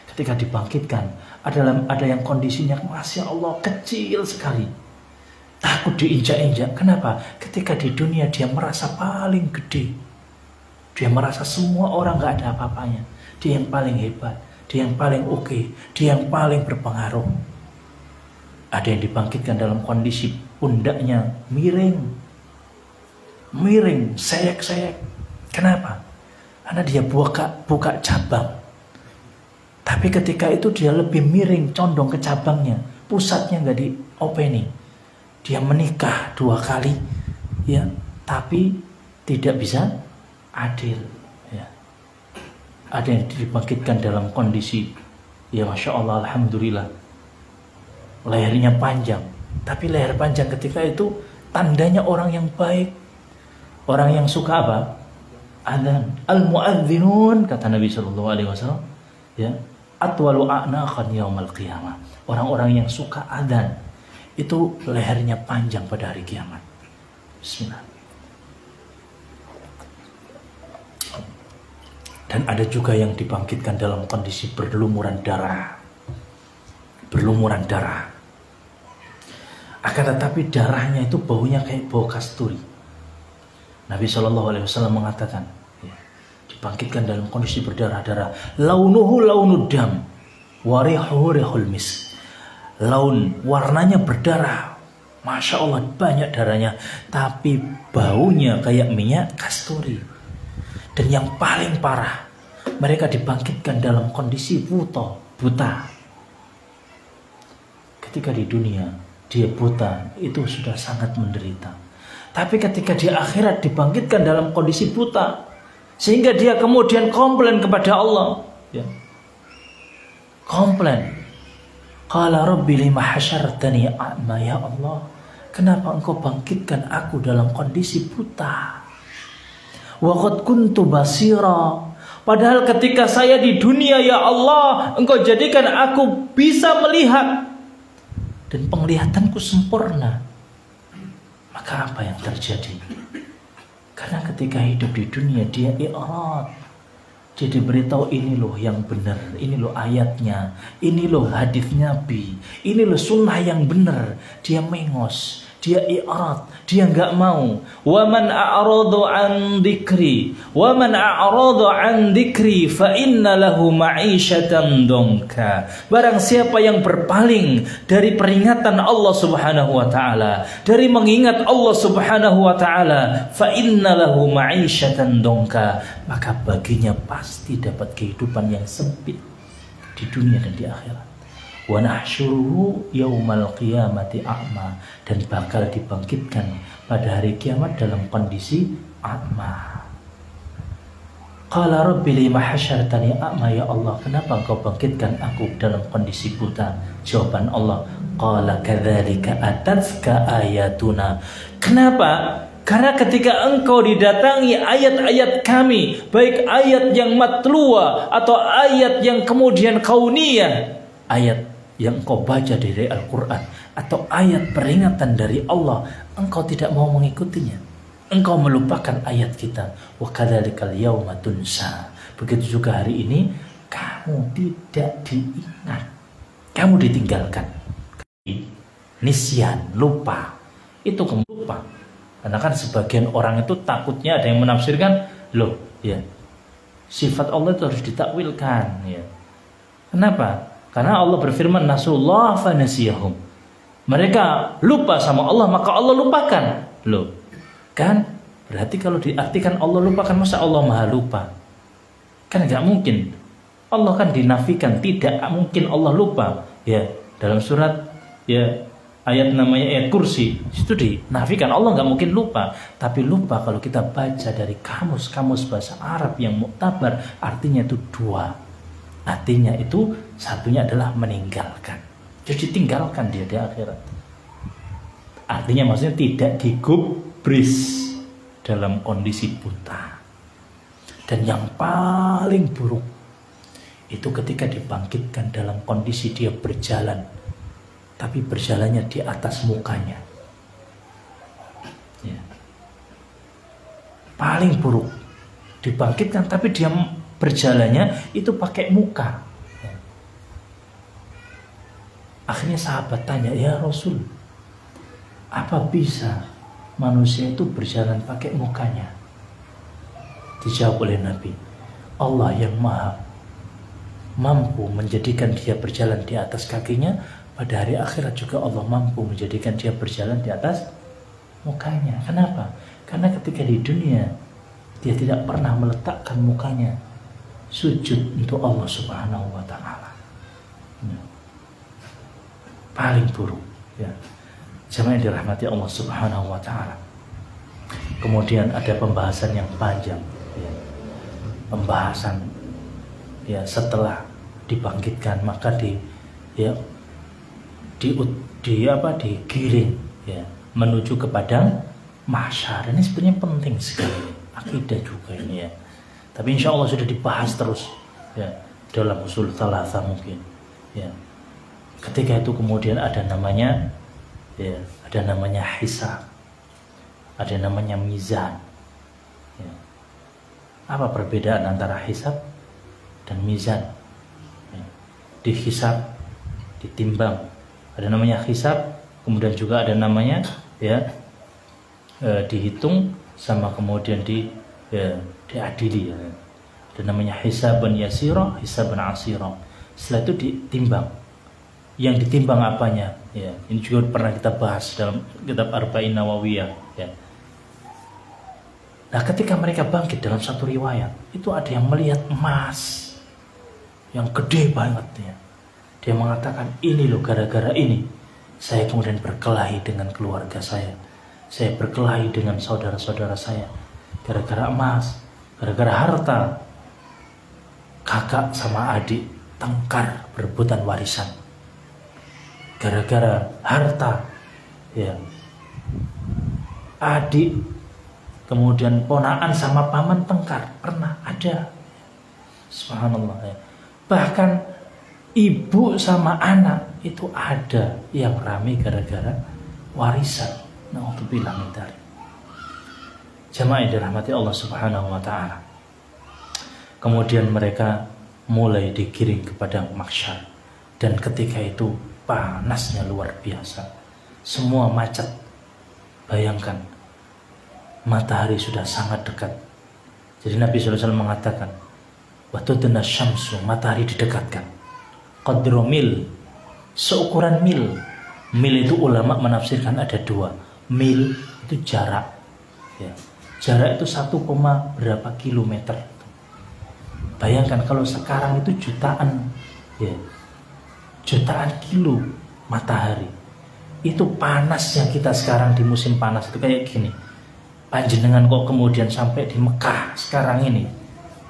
Ketika dibangkitkan, ada yang kondisinya masya Allah kecil sekali, takut diinjak-injak. Kenapa? Ketika di dunia dia merasa paling gede. Dia merasa semua orang gak ada apa-apanya. Dia yang paling hebat, dia yang paling oke, dia yang paling berpengaruh. Ada yang dibangkitkan dalam kondisi pundaknya miring, seyek-seyek. Kenapa? Karena dia buka cabang. Tapi ketika itu dia lebih miring, condong ke cabangnya. Pusatnya gak diopeni. Dia menikah 2 kali, ya, tapi tidak bisa adil, ya. Ada yang dibangkitkan dalam kondisi, ya masya Allah, alhamdulillah, lehernya panjang. Tapi leher panjang ketika itu tandanya orang yang baik, orang yang suka apa? Adzan. Al-muadzinun, kata Nabi SAW, ya, atwalu a'naqan yaumal qiyamah. Orang-orang yang suka adzan itu lehernya panjang pada hari kiamat. Bismillah. Dan ada juga yang dibangkitkan dalam kondisi berlumuran darah. Berlumuran darah. Akan tetapi darahnya itu baunya kayak bau kasturi. Nabi SAW mengatakan, ya, dibangkitkan dalam kondisi berdarah-darah. Launuhu launud dam, warihuhu rihul misk. Laun, warnanya berdarah. Masya Allah, banyak darahnya. Tapi baunya kayak minyak kasturi. Dan yang paling parah, mereka dibangkitkan dalam kondisi buta. Ketika di dunia dia buta, itu sudah sangat menderita. Tapi ketika di akhirat dibangkitkan dalam kondisi buta, sehingga dia kemudian komplain kepada Allah, ya, komplain. Qala rabbi lima hasyartani a'ma, ya Allah, kenapa engkau bangkitkan aku dalam kondisi buta? Wa qad kuntu basira, padahal ketika saya di dunia ya Allah, engkau jadikan aku bisa melihat dan penglihatanku sempurna. Maka apa yang terjadi? Karena ketika hidup di dunia dia i'rad. Jadi beritahu ini loh yang benar, ini loh ayatnya, ini loh hadis Nabi, ini loh sunnah yang benar. Dia mengos, dia i'rad, dia nggak mau. Wa man a'rada an dzikri, wa man a'rada an dzikri fa inna lahu ma'isyatan dongka. Barang siapa yang berpaling dari peringatan Allah Subhanahu wa taala, dari mengingat Allah Subhanahu wa taala, fa inna lahu ma'isyatan dongka, maka baginya pasti dapat kehidupan yang sempit di dunia dan di akhirat. Wa nahsyuruhu yaumal qiyamati a'ma, dan bakal dibangkitkan pada hari kiamat dalam kondisi a'ma. Qala rabbi lima hasyartani a'ma, ya Allah, kenapa engkau bangkitkan aku dalam kondisi buta? Jawaban Allah, qala kadzalika atatka ayatuna. Kenapa? Karena ketika engkau didatangi ayat-ayat kami, baik ayat yang matluwa atau ayat yang kemudian kauniyah, ayat yang engkau baca dari Al-Quran atau ayat peringatan dari Allah, engkau tidak mau mengikutinya. Engkau melupakan ayat kita. Wa kadzalikal yauma tunsa. Begitu juga hari ini kamu tidak diingat, kamu ditinggalkan. Nisyan, lupa. Itu kamu lupa. Karena kan sebagian orang itu takutnya ada yang menafsirkan, loh ya, sifat Allah itu harus ditakwilkan ya. Kenapa? Karena Allah berfirman, nasullah fa nasiyahum. Mereka lupa sama Allah, maka Allah lupakan. Loh, kan? Berarti kalau diartikan Allah lupakan, masa Allah maha lupa? Kan nggak mungkin. Allah kan dinafikan, tidak mungkin Allah lupa. Ya, dalam surat ya ayat namanya ayat kursi, itu dinafikan Allah nggak mungkin lupa. Tapi lupa kalau kita baca dari kamus bahasa Arab yang muktabar, artinya itu dua. Artinya itu satunya adalah meninggalkan. Jadi tinggalkan dia di akhirat. Artinya maksudnya tidak digubris dalam kondisi buta. Dan yang paling buruk itu ketika dibangkitkan dalam kondisi dia berjalan, tapi berjalannya di atas mukanya. Ya. Paling buruk, dibangkitkan tapi dia berjalannya itu pakai muka. Akhirnya sahabat tanya, ya Rasul, apa bisa manusia itu berjalan pakai mukanya? Dijawab oleh Nabi, Allah yang maha mampu menjadikan dia berjalan di atas kakinya, pada hari akhirat juga Allah mampu menjadikan dia berjalan di atas mukanya. Kenapa? Karena ketika di dunia dia tidak pernah meletakkan mukanya sujud untuk Allah Subhanahu wa ta'ala. Paling buruk ya. Jamaah yang dirahmati Allah Subhanahu wa ta'ala. Kemudian ada pembahasan yang panjang ya. Pembahasan ya setelah dibangkitkan maka digiring ya menuju ke padang mahsyar. Ini sebenarnya penting sekali, akidah juga ini ya. Tapi insya Allah sudah dibahas terus ya dalam usul thalatha mungkin ya. Ketika itu kemudian ada namanya ya, ada namanya hisab, ada namanya mizan ya. Apa perbedaan antara hisab dan mizan ya? Di hisab ditimbang, ada namanya hisab, kemudian juga ada namanya ya dihitung sama kemudian diadili ya. Ada namanya hisaban yasira, hisaban asira. Setelah itu ditimbang. Yang ditimbang apanya? Ya, ini juga pernah kita bahas dalam kitab Arba'in Nawawiyah ya. Nah, ketika mereka bangkit dalam satu riwayat, itu ada yang melihat emas yang gede banget ya. Dia mengatakan, ini loh gara-gara ini saya kemudian berkelahi dengan keluarga saya berkelahi dengan saudara-saudara saya, gara-gara emas, gara-gara harta. Kakak sama adik tengkar berebutan warisan gara-gara harta, ya. Adik kemudian ponakan sama paman tengkar, pernah ada. Subhanallah, ya. Bahkan ibu sama anak itu ada yang rame gara-gara warisan. Nauzubillah min dzalik. Jamaah yang dirahmati Allah Subhanahu wa taala. Kemudian mereka mulai digiring kepada mahsyar, dan ketika itu panasnya luar biasa. Semua macet. Bayangkan, matahari sudah sangat dekat. Jadi Nabi SAW mengatakan, watudna syamsu, matahari didekatkan. Qadru mil, seukuran mil. Mil itu ulama menafsirkan ada dua. Mil itu jarak, ya. Jarak itu 1, berapa kilometer. Bayangkan kalau sekarang itu jutaan, ya, jutaan kilo matahari. Itu panasnya kita sekarang di musim panas itu kayak gini. Panjenengan kok kemudian sampai di Mekah sekarang ini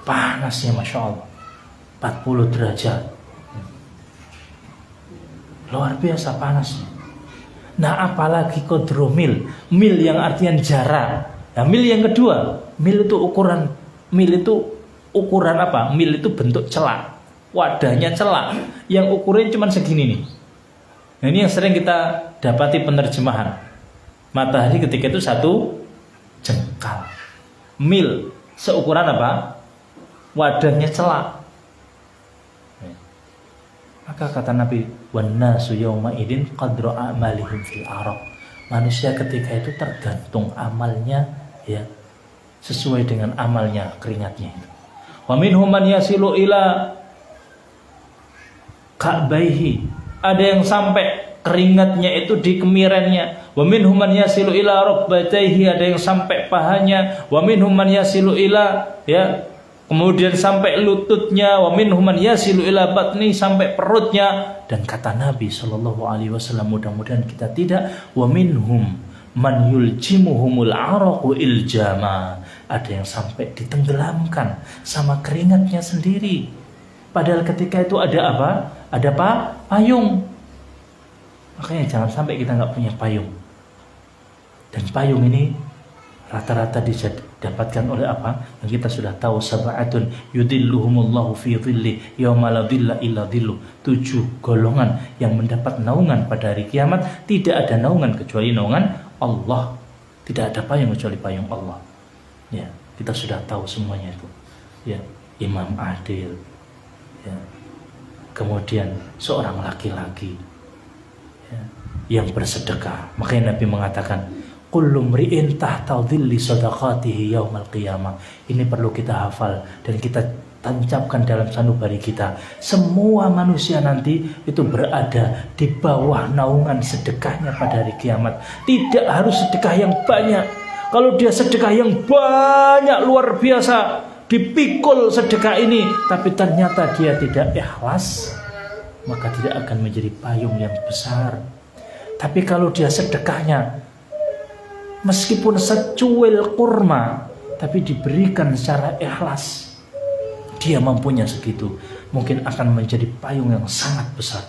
panasnya Masya Allah 40 derajat. Luar biasa panasnya. Nah apalagi qadru mil, mil yang artian jarak. Nah mil yang kedua, mil itu ukuran apa? Mil itu bentuk celak, wadahnya celak, yang ukurannya cuma segini nih. Nah ini yang sering kita dapati penerjemahan. Matahari ketika itu 1 jengkal. Mil seukuran apa? Wadahnya celak. Maka kata Nabi, wannasu yawma idin qadru a'malihim fil araq. Manusia ketika itu tergantung amalnya, ya, sesuai dengan amalnya, keringatnya itu. Wa minhum man yasilu ila ka'baihi. Ada yang sampai keringatnya itu di kemirennya. Wa minhum man yasilu ila rukbatayhi, ada yang sampai pahanya. Wa minhum man yasilu ila, ya, kemudian sampai lututnya. Wa minhum man yasilu ila batni, sampai perutnya. Dan kata Nabi SAW, mudah-mudahan kita tidak. Wa minhum man yuljimuhumul araqu iljama. Ada yang sampai ditenggelamkan sama keringatnya sendiri. Padahal ketika itu ada apa? Ada apa? Payung. Makanya jangan sampai kita nggak punya payung. Dan payung ini rata-rata didapatkan oleh apa? Yang kita sudah tahu, sab'atun yudilluhumullahu fi dhilli yauma la dhilla illa dhillu. 7 golongan yang mendapat naungan pada hari kiamat. Tidak ada naungan kecuali naungan Allah. Tidak ada payung kecuali payung Allah. Ya, kita sudah tahu semuanya itu. Ya, imam adil. Ya. Kemudian seorang laki-laki, ya, yang bersedekah. Makanya Nabi mengatakan, kullu mri'in tahta dhilli sadaqatihi yaumal qiyamah. Ini perlu kita hafal dan kita tancapkan dalam sanubari kita. Semua manusia nanti itu berada di bawah naungan sedekahnya pada hari kiamat. Tidak harus sedekah yang banyak. Kalau dia sedekah yang banyak luar biasa, dipikul sedekah ini, tapi ternyata dia tidak ikhlas, maka tidak akan menjadi payung yang besar. Tapi kalau dia sedekahnya meskipun secuil kurma, tapi diberikan secara ikhlas, dia mampunya segitu, mungkin akan menjadi payung yang sangat besar.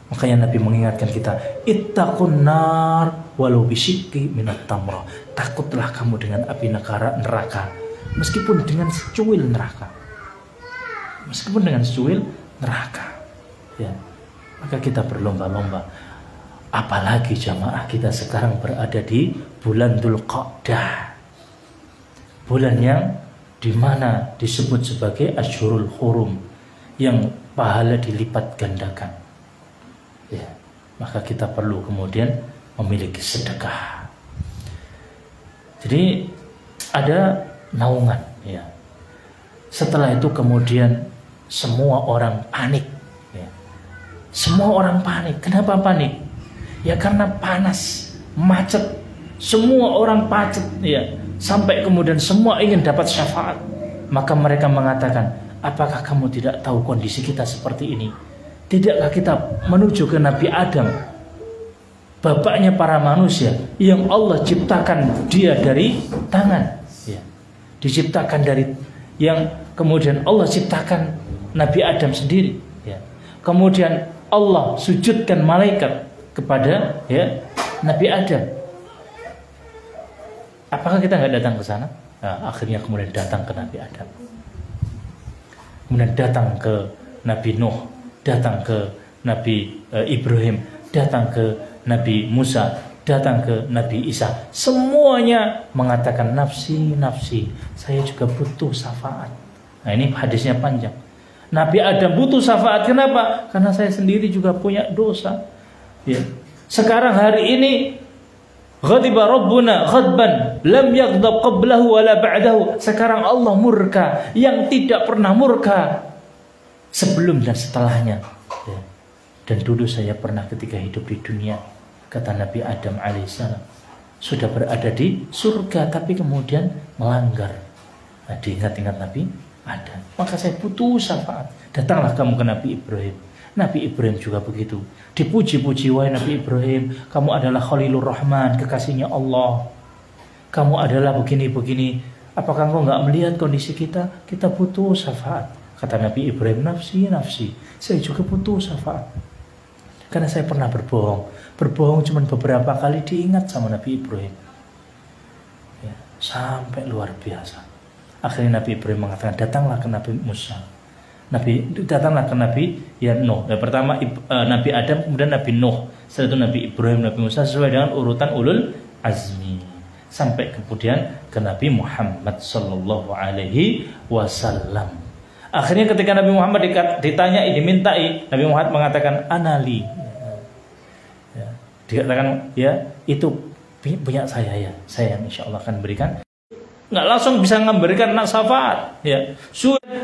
Makanya Nabi mengingatkan kita, ittaqun nar walau bisyikki minat tamra. Takutlah kamu dengan api neraka, meskipun dengan secuil neraka. Meskipun dengan secuil neraka. Ya. Maka kita berlomba-lomba. Apalagi jamaah kita sekarang berada di bulan Dzulqa'dah. Bulan yang dimana disebut sebagai Asyhurul Hurum, yang pahala dilipat gandakan. Ya. Maka kita perlu kemudian memiliki sedekah. Jadi ada naungan, ya. Setelah itu kemudian semua orang panik, ya. Semua orang panik. Kenapa panik? Ya karena panas, macet. Semua orang macet, ya. Sampai kemudian semua ingin dapat syafaat. Maka mereka mengatakan, apakah kamu tidak tahu kondisi kita seperti ini? Tidakkah kita menuju ke Nabi Adam, bapaknya para manusia, yang Allah ciptakan dia dari tangan, ya. Diciptakan dari yang kemudian Allah ciptakan Nabi Adam sendiri, ya. kemudian Allah sujudkan malaikat kepada Nabi Adam. Apakah kita nggak datang ke sana? Nah, akhirnya kemudian datang ke Nabi Adam, kemudian datang ke Nabi Nuh, datang ke Nabi Ibrahim, datang ke Nabi Musa, datang ke Nabi Isa. Semuanya mengatakan nafsi, nafsi, saya juga butuh syafaat. Nah, ini hadisnya panjang. Nabi Adam butuh syafaat, kenapa? Karena saya sendiri juga punya dosa. Ya. Sekarang hari ini ghadiba rabbuna ghadban lam yaghdab qablahu wala ba'dahu. Sekarang Allah murka yang tidak pernah murka sebelum dan setelahnya. Ya. Dan dulu saya pernah ketika hidup di dunia, kata Nabi Adam alaihissalam, sudah berada di surga tapi kemudian melanggar. Nah, diingat-ingat Nabi Adam. Maka saya butuh syafaat. Datanglah kamu ke Nabi Ibrahim. Nabi Ibrahim juga begitu. Dipuji-puji, wahai Nabi Ibrahim, kamu adalah Khalilur Rahman, kekasihnya Allah. Kamu adalah begini-begini. Apakah engkau nggak melihat kondisi kita? Kita butuh syafaat. Kata Nabi Ibrahim, nafsi, nafsi. Saya juga butuh syafaat. Karena saya pernah berbohong. Berbohong cuma beberapa kali diingat sama Nabi Ibrahim. Ya, sampai luar biasa. Akhirnya Nabi Ibrahim mengatakan, datanglah ke Nabi Musa. Datanglah ke Nabi Nuh. Yang pertama Nabi Adam, kemudian Nabi Nuh. Setelah itu Nabi Ibrahim, Nabi Musa, sesuai dengan urutan ulul azmi. Sampai kemudian ke Nabi Muhammad sallallahu alaihi wasallam. Akhirnya ketika Nabi Muhammad ditanya, dimintai, Nabi Muhammad mengatakan anali. Ya. Dikatakan itu punya saya ya. Saya yang insya Allah akan berikan. Nggak langsung bisa memberikan syafaat. Ya.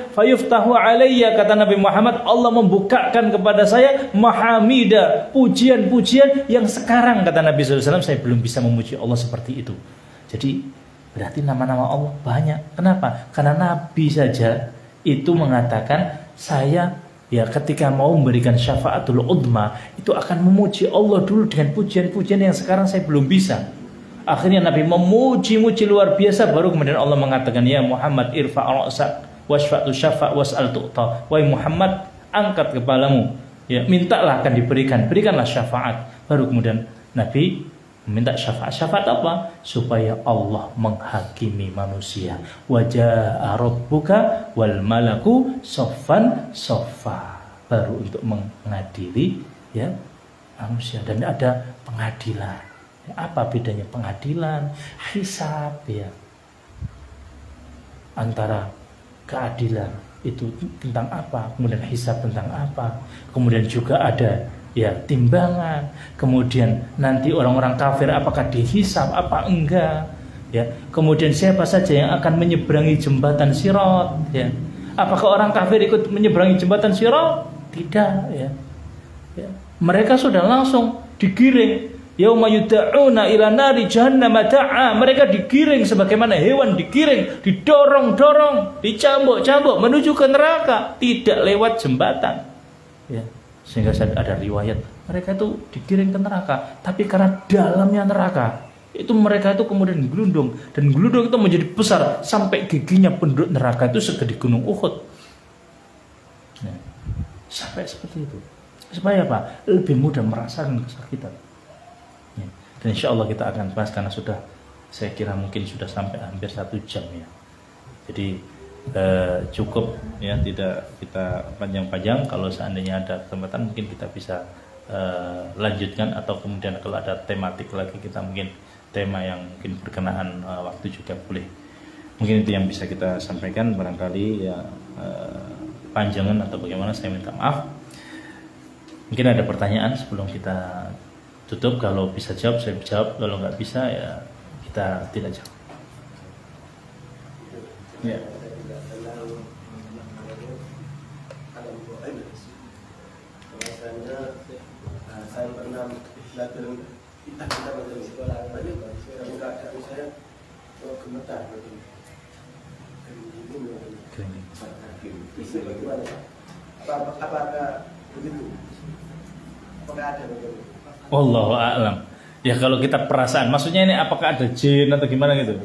Fayuftahu alayya, kata Nabi Muhammad, Allah membukakan kepada saya mahamida, pujian-pujian yang sekarang, kata Nabi SAW, saya belum bisa memuji Allah seperti itu. Jadi berarti nama-nama Allah banyak. Kenapa? Karena Nabi saja itu mengatakan, saya ketika mau memberikan syafaatul udma itu akan memuji Allah dulu dengan pujian-pujian yang sekarang saya belum bisa. Akhirnya Nabi memuji-muji luar biasa, baru kemudian Allah mengatakan, ya Muhammad irfa' ra'sak wasfa'tu syafa' was'al tu'ta. Wahai Muhammad, angkat kepalamu, mintalah akan diberikan, berikanlah syafaat. Baru kemudian Nabi meminta syafaat. Syafaat apa? Supaya Allah menghakimi manusia. Wa jaa'a rabbuka wal malaku saffan saffa. Baru untuk mengadili manusia, dan ada pengadilan. Apa bedanya pengadilan, hisab antara keadilan itu tentang apa, kemudian hisab tentang apa, kemudian juga ada timbangan, kemudian nanti orang-orang kafir apakah dihisab apa enggak, kemudian siapa saja yang akan menyeberangi jembatan Sirat, apakah orang kafir ikut menyeberangi jembatan Sirat? Tidak, mereka sudah langsung digiring. Yauma yud'auna ila nari jahannam da'a. Mereka digiring sebagaimana hewan digiring, didorong-dorong, dicambuk-cambuk menuju ke neraka, tidak lewat jembatan. Sehingga ada riwayat mereka itu digiring ke neraka, tapi karena dalamnya neraka, itu mereka itu kemudian gelundung, dan gelundung itu menjadi besar sampai giginya penduduk neraka itu segede gunung Uhud. Sampai seperti itu. Supaya apa? Lebih mudah merasakan kesakitan. Dan insya Allah kita akan bahas, karena saya kira mungkin sudah sampai hampir 1 jam ya. Jadi cukup tidak kita panjang-panjang. Kalau seandainya ada kesempatan mungkin kita bisa lanjutkan, atau kemudian kalau ada tematik lagi kita mungkin tema yang mungkin berkenaan waktu juga boleh. Mungkin itu yang bisa kita sampaikan. Barangkali panjangan atau bagaimana, saya minta maaf. Mungkin ada pertanyaan sebelum kita tutup. Kalau bisa jawab saya jawab, kalau nggak bisa kita tidak jawab. Saya pernah belajar kita di sekolah tadi, kadang saya gemetar apakah begitu? Apakah ada begitu? Wallahu a'lam. Ya kalau kita perasaan, maksudnya ini apakah ada jin atau gimana gitu?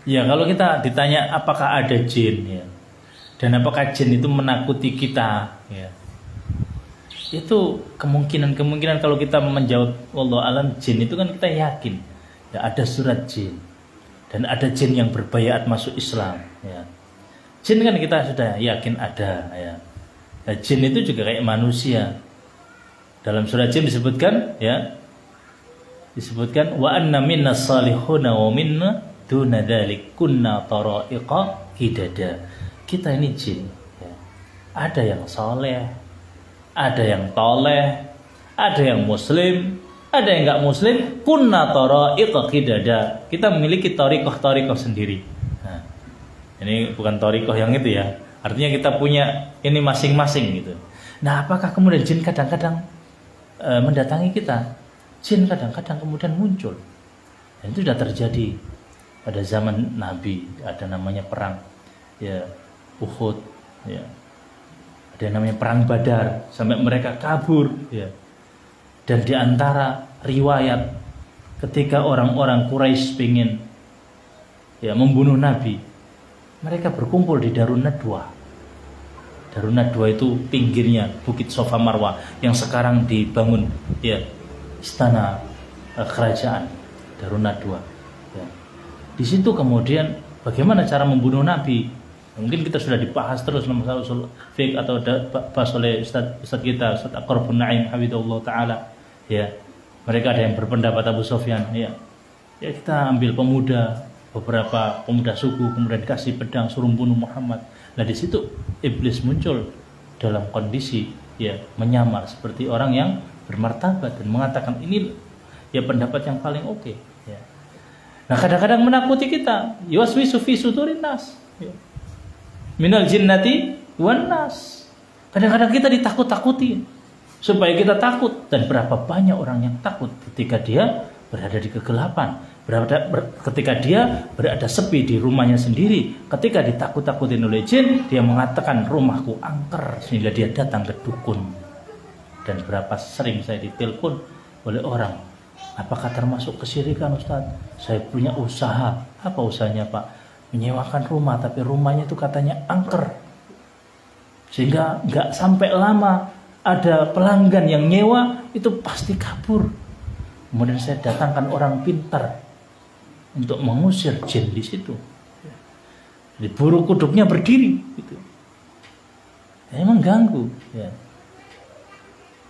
Ya kalau kita ditanya apakah ada jin dan apakah jin itu menakuti kita Itu kemungkinan kalau kita menjawab wallahu alam jin itu kan kita yakin ya ada surat jin dan ada jin yang berbayat masuk Islam ya. Jin kan kita sudah yakin ada ya. Nah, jin itu juga kayak manusia. Dalam surat jin disebutkan ya, disebutkan wa anna minna salihuna wa minna duna dzalik kunna taraiqa qidada. Kita ini jin ya. Ada yang soleh, ada yang toleh, ada yang muslim, ada yang enggak muslim, kunna taraiqa qidada. Kita memiliki thariqah sendiri. Nah, ini bukan thariqah yang itu ya. Artinya kita punya ini masing-masing gitu. Nah, apakah kemudian jin kadang-kadang mendatangi kita? Jin kadang-kadang kemudian muncul. Dan itu sudah terjadi pada zaman Nabi. Ada namanya perang ya Uhud ya. Ada yang namanya perang Badar sampai mereka kabur ya. Dan di antara riwayat ketika orang-orang Quraisy ingin ya membunuh Nabi, mereka berkumpul di Darun Nadwa. Darun Nadwa itu pinggirnya Bukit Sofa Marwah yang sekarang dibangun ya istana kerajaan Darun Nadwa. Ya. Di situ kemudian bagaimana cara membunuh Nabi? Mungkin kita sudah dibahas terus masalah usul fiqh atau bahas oleh Ustaz kita Ustaz Aqar bin Naim hafizahullah taala ya. Mereka ada yang berpendapat Abu Sufyan ya. Ya kita ambil beberapa pemuda suku kemudian dikasih pedang suruh bunuh Muhammad. Nah di situ iblis muncul dalam kondisi ya menyamar seperti orang yang bermartabat dan mengatakan ini ya pendapat yang paling oke ya. Nah kadang-kadang menakuti kita yuwaswisu fi sudurin nas ya. Minal jinnati wan nas. Kadang-kadang kita ditakut-takuti supaya kita takut, dan berapa banyak orang yang takut ketika dia berada di kegelapan, ketika dia berada sepi di rumahnya sendiri, ketika ditakut-takutin oleh jin, dia mengatakan rumahku angker sehingga dia datang ke dukun. Dan berapa sering saya ditelepon oleh orang, apakah termasuk kesyirikan Ustaz? Saya punya usaha. Apa usahanya Pak? Menyewakan rumah, tapi rumahnya itu katanya angker, sehingga nggak sampai lama ada pelanggan yang nyewa itu pasti kabur. Kemudian saya datangkan orang pintar untuk mengusir jin di situ. Jadi buru kuduknya berdiri, gitu. Emang ganggu, ya.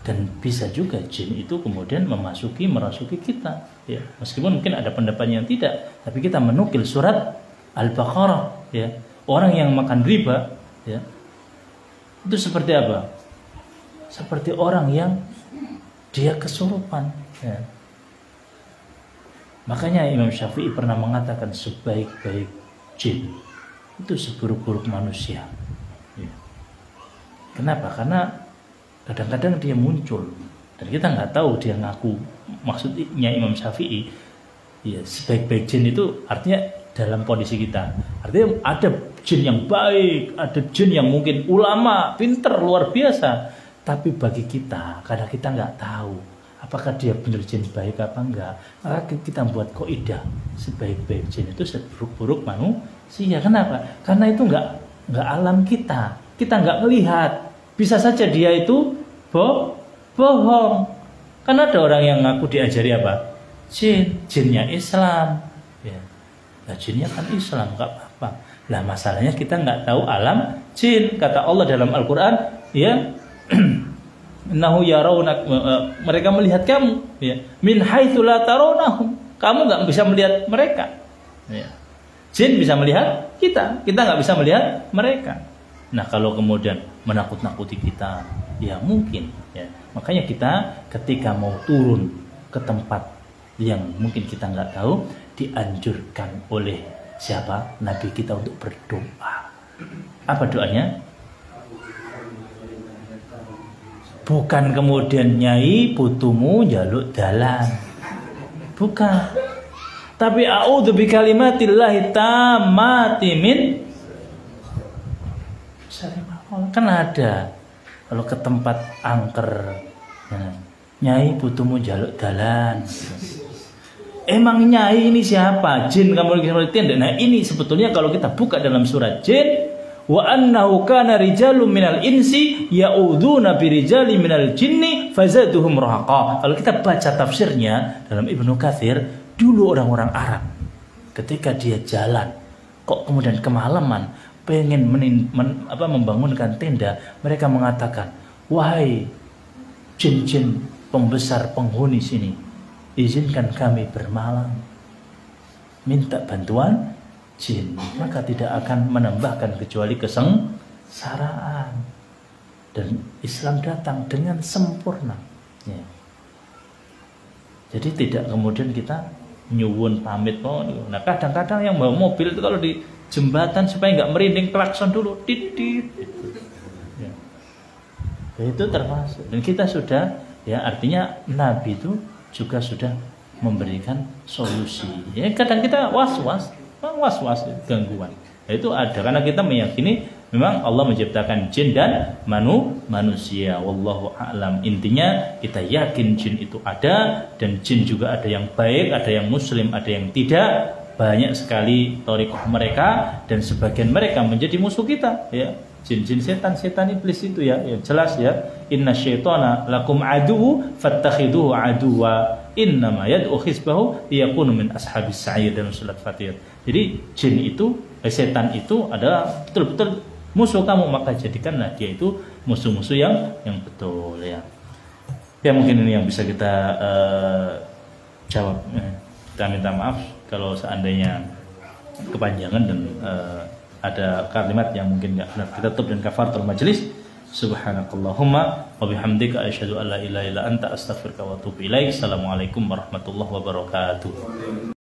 Dan bisa juga jin itu kemudian merasuki kita, ya. Meskipun mungkin ada pendapat yang tidak, tapi kita menukil surat Al-Baqarah, ya. Orang yang makan riba, ya, itu seperti apa? Seperti orang yang dia kesurupan, ya. Makanya Imam Syafi'i pernah mengatakan sebaik-baik jin itu seburuk-buruk manusia. Ya. Kenapa? Karena kadang-kadang dia muncul dan kita nggak tahu dia ngaku. Maksudnya Imam Syafi'i, ya sebaik-baik jin itu artinya dalam kondisi kita. Artinya ada jin yang baik, ada jin yang mungkin ulama, pinter, luar biasa. Tapi bagi kita, kadang kita nggak tahu apakah dia benar jin baik apa enggak. Maka kita buat kaidah sebaik-baik jin itu seburuk-buruk manusia. Kenapa? Karena itu nggak alam kita. Kita nggak melihat. Bisa saja dia itu bohong. Karena ada orang yang ngaku diajari apa? Jinnya Islam. Ya. Nah, jinnya kan Islam, nggak apa-apa. Lah masalahnya kita nggak tahu alam jin. Kata Allah dalam Al-Quran, ya, Innahu yarawnak, mereka melihat kamu, ya. Min haitsu la tarawnahum. Kamu nggak bisa melihat mereka. Ya. Jin bisa melihat kita nggak bisa melihat mereka. Nah kalau kemudian menakut-nakuti kita, ya mungkin, ya. Makanya kita ketika mau turun ke tempat yang mungkin kita nggak tahu, dianjurkan oleh siapa? Nabi kita untuk berdoa. Apa doanya? Bukan kemudian nyai putumu jaluk dalan. Bukan. Tapi a'udzu bikalimatillahi tammati min kan ada kalau ke tempat angker, ya, nyai putumu jaluk dalan. Emang nyai ini siapa? Jin kamu lagi tindak. Nah ini sebetulnya kalau kita buka dalam surat jin, wa annahu kana rijalun minal insi ya'udzuuna birijali minal jinni fazaduhum rahaqa. Kalau kita baca tafsirnya dalam Ibnu Katsir, dulu orang-orang Arab ketika dia jalan kok kemudian kemalaman pengen membangunkan tenda, mereka mengatakan, wahai jin-jin pembesar penghuni sini, izinkan kami bermalam, minta bantuan jin, maka tidak akan menambahkan kecuali kesengsaraan. Dan Islam datang dengan sempurna ya. Jadi tidak kemudian kita nyuwun pamit. Nah kadang-kadang yang bawa mobil itu kalau di jembatan supaya nggak merinding klakson dulu, titit ya. Itu termasuk. Dan kita sudah ya, artinya Nabi itu juga sudah memberikan solusi ya. Kadang kita was-was gangguan. Nah, itu ada karena kita meyakini memang Allah menciptakan jin dan manusia. Wallahu a'lam. Intinya kita yakin jin itu ada, dan jin juga ada yang baik, ada yang muslim, ada yang tidak. Banyak sekali thariqah mereka, dan sebagian mereka menjadi musuh kita ya. Jin-jin setan iblis itu ya, jelas ya. Inna syaitana lakum aduwwu fattakhiduhu aduwwa innama yad'u hizbahu liyakunu min ashabis sa'ir dalam surat Fatir. Jadi jin itu, setan itu adalah betul-betul musuh kamu, maka jadikanlah dia itu musuh-musuh yang betul ya. Ya mungkin ini yang bisa kita jawab. Kita minta maaf kalau seandainya kepanjangan dan ada kalimat yang mungkin nggak benar. Kita tutup dengan kafaratul majelis. Subhanakallahumma wa bihamdika asyhadu an la ilaha illa anta astaghfiruka wa atubu ilaik. Assalamualaikum warahmatullahi wabarakatuh.